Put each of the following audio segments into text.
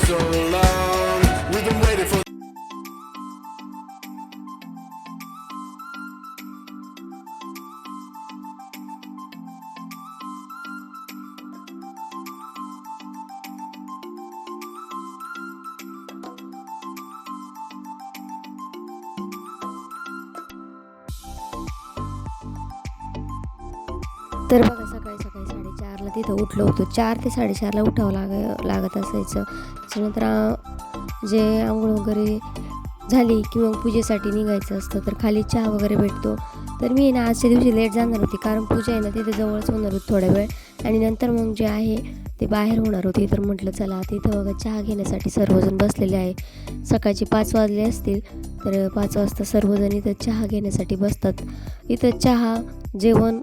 so long. We've been waiting for. तर बघा सकाळी सकाळी 4:30ला तिथं उठलो होतो. 4 ते 4:30ला उठावं लागत असायचं. त्याच्यानंतर जे आंघोळ वगैरे झाली की मग पूजेसाठी निघायचं असतं. तर खाली चहा वगैरे भेटतो. तर मी ना आजच्या दिवशी लेट जाणार होती, कारण पूजा आहे ना तिथे जवळच होणार होती थोडा वेळ, आणि नंतर मग जे आहे ते बाहेर होणार होते. तर म्हटलं चला आता इथं बघा चहा घेण्यासाठी सर्वजण बसलेले आहे. सकाळचे 5 वाजले असतील, तर 5 वाजता सर्वजण इथं चहा घेण्यासाठी बसतात. इथं चहा जेवण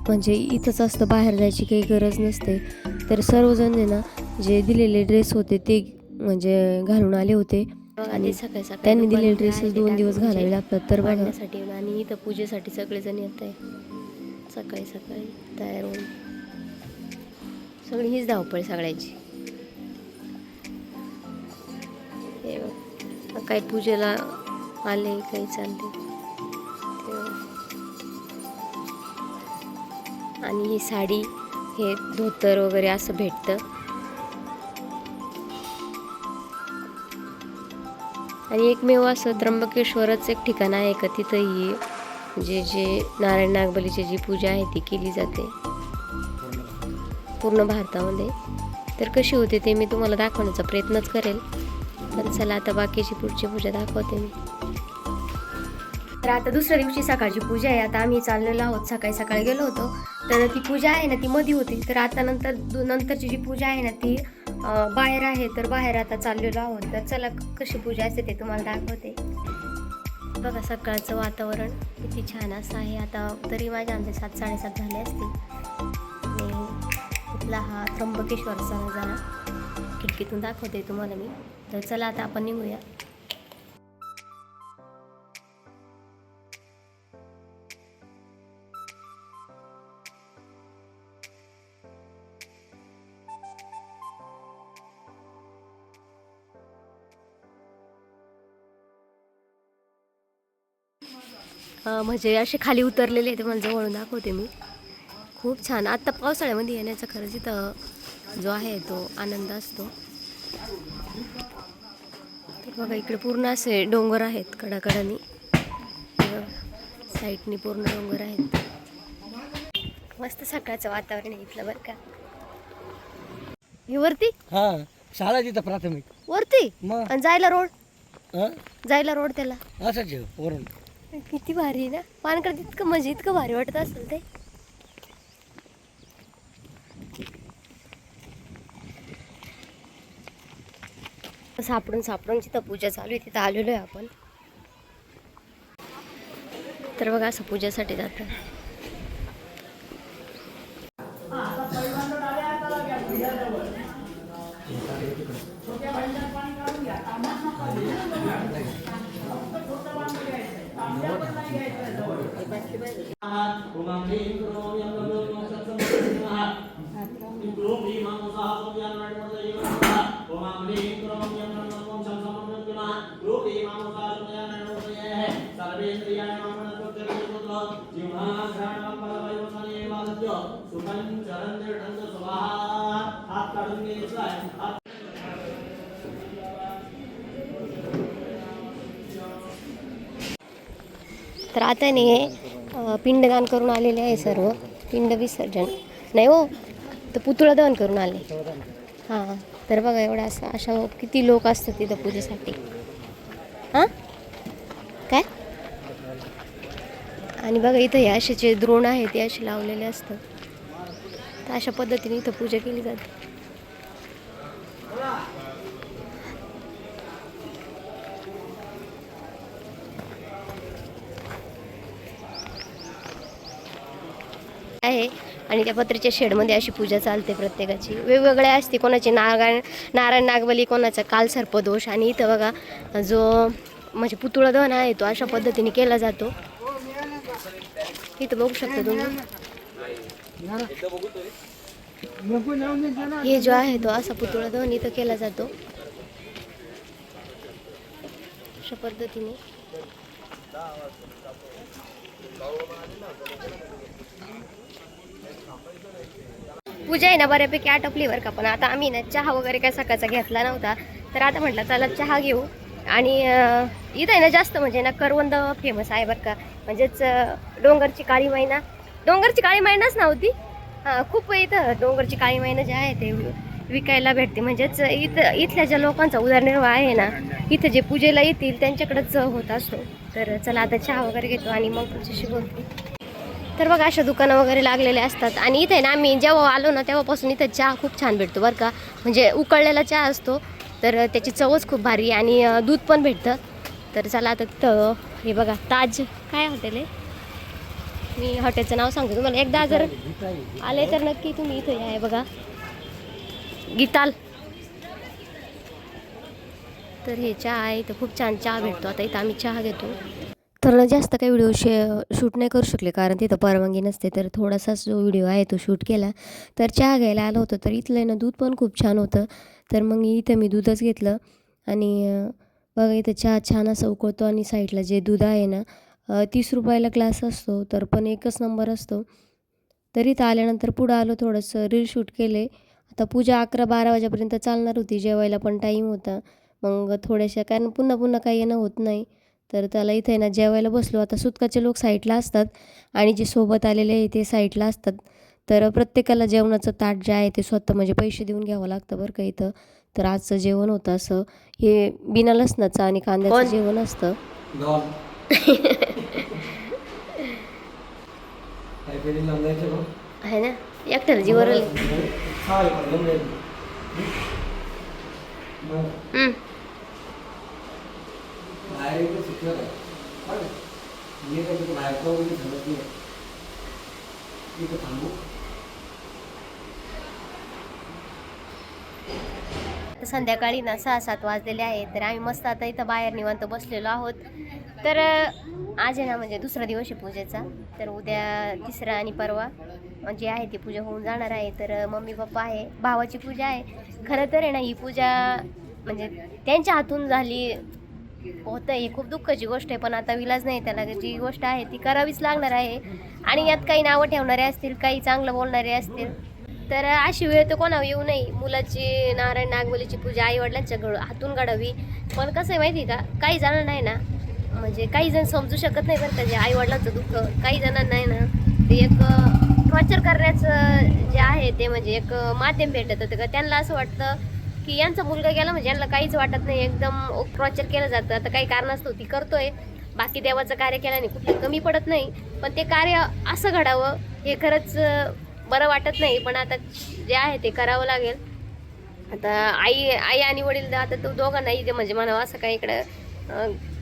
म्हणजे इथंच असतं, बाहेर जायची काही गरज नसते. तर सर्वजण आहे ना जे दिलेले ड्रेस होते ते म्हणजे घालून आले होते, आणि त्यांनी दिलेले ड्रेसेस 2 दिवस घालावे लागतात. तर बघण्यासाठी आणि इथं पूजेसाठी सगळेजण येत आहे सकाळी सकाळी तयार होऊन. सगळी हीच धावपळ सगळ्याची. हे बघ, काही पूजेला आले, काही चालले. आणि ही साडी, हे धोतर वगैरे असं भेटतं. आणि एकमेव असं त्र्यंबकेश्वरच एक ठिकाण आहे का तिथं ही जे नारायण नागबलीची जी पूजा आहे ती केली जाते पूर्ण भारतामध्ये. तर कशी होते ते मी तुम्हाला दाखवण्याचा प्रयत्नच करेल. तर चला आता बाकीची पुढची पूजा दाखवते मी. तर आता दुसऱ्या दिवशी सकाळची पूजा आहे. आता आम्ही चाललेलो आहोत, सकाळी सकाळी गेलो होतो. तर ती पूजा आहे ना ती मध्ये होती. तर आता नंतरची जी पूजा आहे ना ती बाहेर आहे. तर बाहेर आता चाललेलो आहोत. तर चला कशी पूजा असते ते तुम्हाला दाखवते. बघा सकाळचं वातावरण किती छान असं आहे. आता तरी माझ्या अंदाजे 7-7:30 झाले असतील. आणि इथला हा त्र्यंबकेश्वरचा नजारा खिडकीतून दाखवते तुम्हाला मी. तर चला आता आपण निघूया. म्हणजे असे खाली उतरलेले आहे, ते मला जवळून दाखवते मी. खूप छान. आत्ता पावसाळ्यामध्ये येण्याचा खरंच इथं जो आहे तो आनंद असतो. तर बघा इकडे पूर्ण असे डोंगर आहेत कडाकडानी, साईडनी पूर्ण डोंगर आहेत. मस्त सकाळचं वातावरण आहे इथलं बरं का. ही वरती शाळा तिथं प्राथमिक वरती, मग आणि जायला रोड त्याला असंच वरून. किती भारी ना पानकडे. इतकं म्हणजे इतकं भारी वाटत असेल ते. सापडून जिथं पूजा चालू आहे तिथं आलेलो आहे आपण. तर बघा असं पूजेसाठी जातं. तर आता नाही पिंडदान करून आलेले आहे सर्व. पिंड विसर्जन नाही हो, तर पुतळा दहन करून आले. हां, तर बघा एवढा अशा किती लोक असतात तिथं पूजेसाठी. हां काय. आणि बघा इथं हे असे जे द्रोण आहे ते असे लावलेले असतात. तर अशा पद्धतीने इथं पूजा केली जाते. आहे. आणि त्या पत्र्याच्या शेडमध्ये अशी पूजा चालते प्रत्येकाची. वेगवेगळ्या असते, कोणाची नारायण नागबली, कोणाचा कालसर्पदोष. आणि इथं बघा जो म्हणजे पुतळा दहन आहे तो अशा पद्धतीने केला जातो. इथं बघू शकता तुम्ही. हे जो आहे तो असा पुतळा दहन इथं केला जातो. अशा पद्धतीने. पूजा आहे ना बऱ्यापैकी आटोपली बरं का, पण आता आम्ही ना चहा वगैरे काय सकाळचा घेतला नव्हता, तर आता म्हटलं चला चहा घेऊ. आणि इथं आहे ना जास्त म्हणजे ना करवंद फेमस आहे बरं का, म्हणजेच डोंगरची काळी मैना. डोंगरची काळी मैनाच नव्हती, खूप इथं डोंगरची काळी मैना जे आहे ते विकायला भेटते. म्हणजेच इथल्या ज्या लोकांचा उदरनिर्वाह आहे ना, इथं जे पूजेला येतील त्यांच्याकडेच होत असतो. तर चला आता चहा वगैरे घेतो आणि मग तुमच्याशी बोलते. तर बघा अशा दुकानं वगैरे लागलेले असतात. आणि इथे ना आम्ही जेव्हा आलो ना तेव्हापासून इथं चहा खूप छान भेटतो बरं का, म्हणजे उकळलेला चहा असतो, तर त्याची चवच खूप भारी आणि दूध पण भेटतं. तर चला आता तिथं हे बघा ताज काय हॉटेल आहे, मी हॉटेलचं नाव सांगतो तुम्हाला. एकदा जर आले तर नक्की तुम्ही इथं या. बघा गीताल. तर हे चहा आहे, इथं खूप छान चहा भेटतो. आता इथं आम्ही चहा घेतो. तर ना जास्त काही व्हिडिओ शूट नाही करू शकले कारण तिथं परवानगी नसते, तर थोडासाच जो व्हिडिओ आहे तो शूट केला. तर चहा घ्यायला आलं होतं, तर इथलं ना दूध पण खूप छान होतं, तर मग इथं मी दूधच घेतलं. आणि बघा इथं चहा छान असं उकळतो आणि साईडला जे दूध आहे ना 30 रुपयाला ग्लास असतो, तर पण एकच नंबर असतो. तर इथं आल्यानंतर पुढं आलो, थोडंसं रील शूट केले. आता पूजा 11-12 वाजेपर्यंत चालणार होती, जेवायला पण टाईम होता. मग थोड्याशा कारण पुन्हा पुन्हा काही येणं होत नाही, तर त्याला इथे आहे ना जेवायला बसलो. आता सुतकाचे लोक साईडला असतात आणि जे सोबत आलेले आहे ते साईडला असतात. तर प्रत्येकाला जेवणाचं ताट जे आहे ते स्वतः म्हणजे पैसे देऊन घ्यावं लागतं बरं का इथं. तर आजचं जेवण होतं असं, हे बिना लसणाचं आणि कांद्याचं जेवण असतं. आहे ना, एकट्याला जीवर संध्याकाळी ना 6-7 वाजलेले आहे. तर आम्ही मस्त आता इथं बाहेर निवांत बसलेलो आहोत. तर आज आहे ना म्हणजे दुसरा दिवस आहे पूजेचा, तर उद्या तिसरा आणि परवा जी आहे ती पूजा होऊन जाणार आहे. तर मम्मी पप्पा आहे, भावाची पूजा आहे. खरं तर आहे ना ही पूजा म्हणजे त्यांच्या हातून झाली होतं, ही खूप दुःखाची गोष्ट आहे, पण आता विलाज नाही, त्याला जी गोष्ट आहे ती करावीच लागणार आहे. आणि यात काही नावं ठेवणारे असतील, काही चांगलं बोलणारे असतील, तर अशी वेळ तर कोणावर येऊ नये. मुलाची नारायण नागबलीची पूजा आईवडिलांच्या हातून घडावी. पण कसं आहे माहिती का, काही जण नाही ना, म्हणजे काही जण समजू शकत नाही बरं का जे आईवडिलांचं दुःख. काही जणांना नाही ना ते एक टॉर्चर करण्याचं जे आहे ते म्हणजे एक माध्यम भेटत होतं का, त्यांना असं वाटतं की यांचा मुलगा गेला म्हणजे यांना काहीच वाटत नाही, एकदम टॉर्चर केलं जातं. आता काही कारणास्तव ती करतोय, बाकी देवाचं कार्य केल्याने कुठलं कमी पडत नाही, पण ते कार्य असं घडावं हे खरंच बरं वाटत नाही. पण आता जे आहे ते करावं लागेल. आता आई आणि वडील आता तो दोघांनाही म्हणजे म्हणावं असं काही इकडं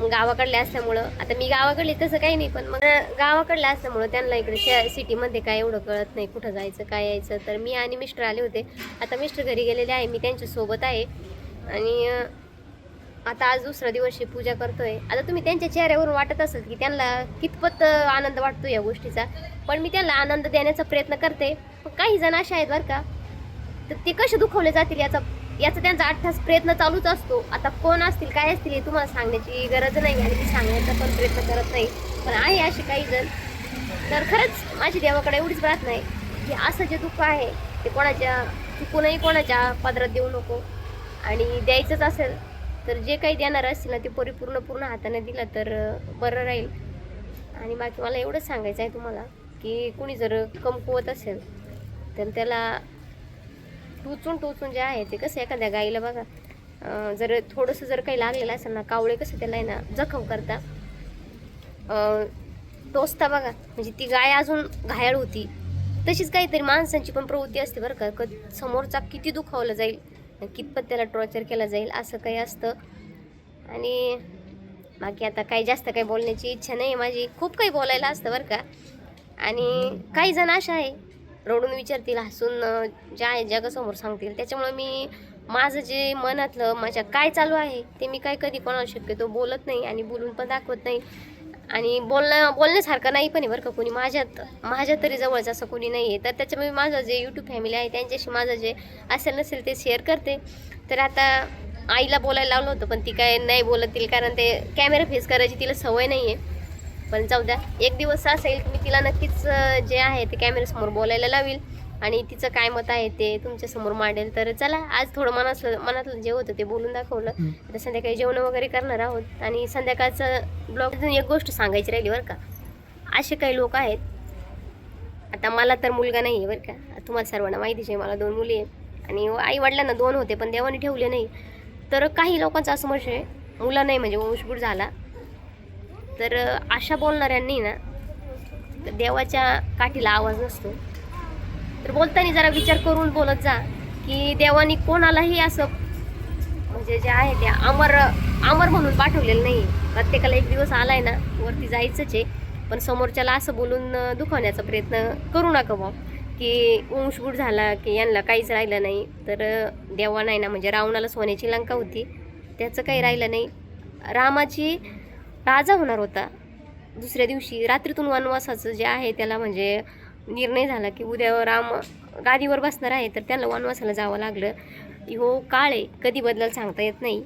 गावाकडले असल्यामुळं, आता मी गावाकडले तसं काही नाही, पण मग गावाकडले असल्यामुळं त्यांना इकडे सिटीमध्ये काय एवढं कळत नाही कुठं जायचं काय यायचं. तर मी आणि मिस्टर आले होते, आता मिस्टर घरी गेलेले आहे, मी त्यांच्यासोबत आहे. आणि आता आज दुसरा दिवशी पूजा करतोय. आता तुम्ही त्यांच्या चेहऱ्यावरून वाटत असेल की त्यांना कितपत आनंद वाटतो या गोष्टीचा, पण मी त्यांना आनंद देण्याचा प्रयत्न करते. पण काही जण असे आहेत बरं का, तर ते कसे दुखवले जातील याचा त्यांचा 8 तास प्रयत्न चालूच असतो. आता कोण असतील काय असतील हे तुम्हाला सांगण्याची गरज नाही आणि मी सांगण्याचा पण प्रयत्न करत नाही, पण आहे असे काही जण. तर खरंच माझी देवाकडे एवढीच प्रार्थना आहे की असं जे दुःख आहे ते कोणाच्या चुकूनही कोणाच्या पदरात देऊ नको, आणि द्यायचंच असेल तर जे काही देणार असतील ना ते पूर्ण हाताने दिलं तर बरं राहील. आणि बाकी मला एवढंच सांगायचं आहे तुम्हाला की कुणी जर कमकुवत असेल तर त्याला टोचून जे आहे ते, कसं एखाद्या गाईला बघा जर थोडंसं जर काही लागलेलं असेल ना, कावळे कसं त्याला आहे ना जखम करता टोचता बघा, म्हणजे ती गाय अजून घायाळ होती. तशीच काहीतरी माणसांची पण प्रवृत्ती असते बरं का, समोरचा किती दुखावलं जाईल, कितपत त्याला टॉर्चर केला जाईल असं काही असतं. आणि बाकी आता काही जास्त काही बोलण्याची इच्छा नाही माझी, खूप काही बोलायला असतं बरं का. आणि काही जण अशा आहे रडून विचारतील, हसून जे आहे जगासमोर सांगतील. त्याच्यामुळे मी माझं जे मनातलं माझ्या काय चालू आहे ते मी काय कधी कोणाला शक्यतो बोलत नाही आणि बोलून पण दाखवत नाही. आणि बोलण्यासारखं नाही पण आहे बरं का कोणी माझ्या तरी जवळचं असं कोणी नाही आहे. तर त्याच्यामुळे माझं जे यूट्यूब फॅमिली आहे त्यांच्याशी माझं जे असेल नसेल ते शेअर करते. तर आता आईला बोलायला लावलं होतं, पण ती काय नाही बोलत तिला, कारण ते कॅमेरा फेस करायची तिला सवय नाही आहे. पण जाऊ द्या, एक दिवस असेल की मी तिला नक्कीच जे आहे ते कॅमेऱ्यासमोर बोलायला लावील आणि तिचं काय मत आहे ते तुमच्यासमोर मांडेल. तर चला, आज थोडं मनातलं जे होतं ते बोलून दाखवलं. आता संध्याकाळी जेवण वगैरे करणार आहोत आणि संध्याकाळचं ब्लॉगमधून एक गोष्ट सांगायची राहिली बरं का. असे काही लोक आहेत, आता मला तर मुलगा नाही आहे बरं का, तुम्हाला सर्वांना माहितीच आहे मला 2 मुली आहेत आणि आई वडिलांना 2 होते पण देवाने ठेवले नाही. तर काही लोकांचं असं मत आहे मुलं नाही म्हणजे वंशगुट झाला. तर अशा बोलणाऱ्यांनी ना देवाच्या काठीला आवाज नसतो. तर बोलताना जरा विचार करून बोलत जा की देवानी कोणालाही असं म्हणजे जे आहे ते अमर म्हणून पाठवलेलं नाही. प्रत्येकाला एक दिवस आलाय ना वरती जायचंच आहे, पण समोरच्याला असं बोलून दुखावण्याचा प्रयत्न करू नका बा की वंशगुट झाला की यांना काहीच राहिलं नाही. तर देवा नाही ना, म्हणजे रावणाला सोन्याची लंका होती, त्याचं काही राहिलं नाही. रामाची राजा होणार होता, दुसऱ्या दिवशी रात्रीतून वनवासाचं जे आहे त्याला म्हणजे निर्णय झाला की उद्या राम गादीवर बसणार आहे, तर त्यांना वनवासाला जावं लागलं. हो काळ आहे, कधी बदलायला सांगता येत नाही.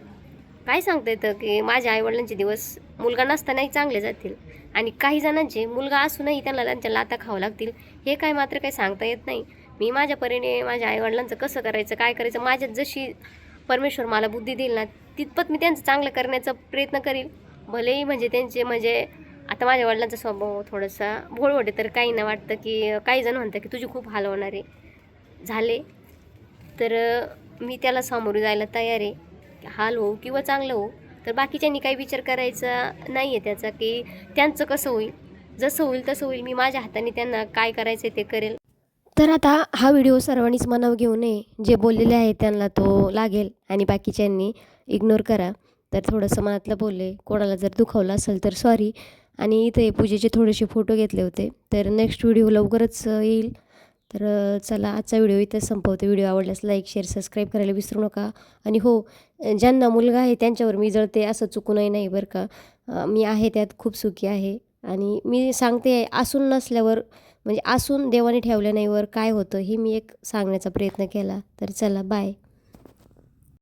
काय सांगता येतं की माझ्या आईवडिलांचे दिवस मुलगा नसतानाही चांगले जातील आणि काही जणांचे मुलगा असूनही त्यांच्या लाथा खावं लागतील, हे काय मात्र काही सांगता येत नाही. मी माझ्या परीने माझ्या आईवडिलांचं कसं करायचं काय करायचं, माझ्यात जशी परमेश्वर मला बुद्धी देईल ना तितपत मी त्यांचं चांगलं करण्याचा प्रयत्न करील. भलेही म्हणजे त्यांचे म्हणजे आता माझ्या वडिलांचा स्वभाव थोडासा भोळवट आहे, तर काहींना वाटतं की काही जण म्हणतात की तुझी खूप हाल होणार आहे झाले. तर मी त्याला सामोरे जायला तयार आहे, हाल होऊ किंवा चांगलं होऊ. तर बाकीच्यांनी काही विचार करायचा नाही आहे त्याचा की त्यांचं कसं होईल, जसं होईल तसं होईल. मी माझ्या हाताने त्यांना काय करायचं ते करेल. तर आता हा व्हिडिओ सर्वांनीच मनावर घेऊ नये, जे बोललेले आहे त्यांना तो लागेल आणि बाकीच्यांनी इग्नोर करा. तर थोडंसं मनातलं बोलले, कोणाला जर दुखावलं असेल तर सॉरी. आणि इथे पूजेचे थोडेसे फोटो घेतले होते, तर नेक्स्ट व्हिडिओ लवकरच येईल. तर चला, आजचा व्हिडिओ इथंच संपवते. व्हिडिओ आवडल्यास लाईक शेअर सबस्क्राईब करायला विसरू नका. आणि हो, ज्यांना मुलगा आहे त्यांच्यावर मी जळते असं चुकूनही नाही बरं का. मी आहे त्यात खूप सुखी आहे आणि मी सांगते असून नसल्यावर म्हणजे असून देवाने ठेवल्या नाहीवर काय होतं हे मी एक सांगण्याचा प्रयत्न केला. तर चला, बाय.